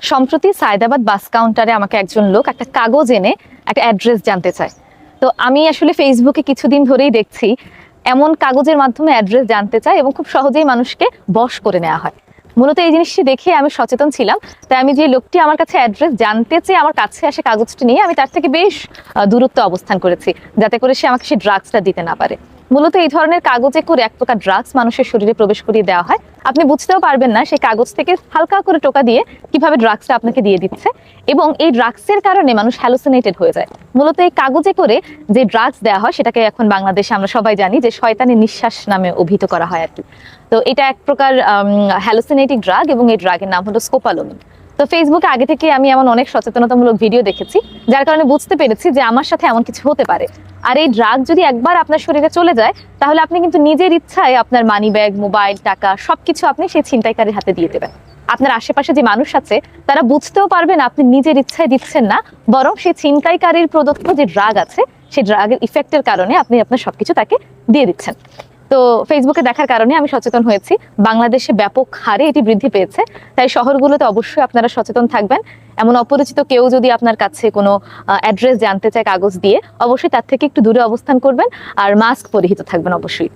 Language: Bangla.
সম্প্রতি সায়দাবাদ বাস কাউন্টারে আমাকে একজন লোক একটা কাগজ এনে একটা অ্যাড্রেস জানতে চায়। তো আমি আসলে ফেসবুকে কিছুদিন ধরেই দেখছি এমন কাগজের মাধ্যমে অ্যাড্রেস জানতে চায় এবং খুব সহজেই মানুষকে বশ করে নেওয়া হয়। মূলত এই জিনিসটি দেখে আমি সচেতন ছিলাম, তাই আমি যে লোকটি আমার কাছে অ্যাড্রেস জানতে চেয়ে আমার কাছে আসে কাগজটি নিয়ে আমি তার থেকে বেশ দূরত্বে অবস্থান করেছি, যাতে করে সে আমাকে সেই ড্রাগসটা দিতে না পারে। মূলত এই ধরনের কাগজে করে এক প্রকার ড্রাগস মানুষের শরীরে প্রবেশ করিয়ে দেওয়া হয়। আপনি বুঝতেও পারবেন না সেই কাগজ থেকে হালকা করে টোকা দিয়ে কিভাবে ড্রাগসটা আপনাকে দিয়ে দিচ্ছে, এবং এই ড্রাগসের কারণে মানুষ হ্যালুসিনেটেড হয়ে যায়। মূলত এই কাগজে করে যে ড্রাগস দেওয়া হয় সেটাকে এখন বাংলাদেশে আমরা সবাই জানি যে শয়তানের নিঃশ্বাস নামে অভিহিত করা হয় আর কি। তো এটা এক প্রকার হ্যালুসিনেটিং ড্রাগ এবং এই ড্রাগের নাম হলো স্কোপালোমিন। তো ফেসবুকে আগে থেকে আমি এমন অনেক সচেতনতামূলক ভিডিও দেখেছি, যার কারণে বুঝতে পেরেছি যে আমার সাথে এমন কিছু হতে পারে। আর এই ড্রাগ যদি একবার আপনার শরীরে চলে যায়, তাহলে আপনি কিন্তু নিজের ইচ্ছায় আপনার মানি ব্যাগ, মোবাইল, টাকা সবকিছু আপনি সেই ছিনতাইকারীর হাতে দিয়ে দেবেন। আপনার আশেপাশে যে মানুষ আছে তারা বুঝতেও পারবে না আপনি নিজের ইচ্ছায় দিচ্ছেন না, বরং সেই ছিনতাইকারীর প্রদত্ত যে ড্রাগ আছে সেই ড্রাগের ইফেক্টের কারণে আপনি আপনার সবকিছু তাকে দিয়ে দিচ্ছেন। তো ফেসবুকে দেখার কারণে আমি সচেতন হয়েছি। বাংলাদেশে ব্যাপক হারে এটি বৃদ্ধি পেয়েছে, তাই শহরগুলোতে অবশ্যই আপনারা সচেতন থাকবেন। এমন অপরিচিত কেউ যদি আপনার কাছে কোনো অ্যাড্রেস জানতে চায় কাগজ দিয়ে, অবশ্যই তার থেকে একটু দূরে অবস্থান করবেন আর মাস্ক পরিহিত থাকবেন অবশ্যই।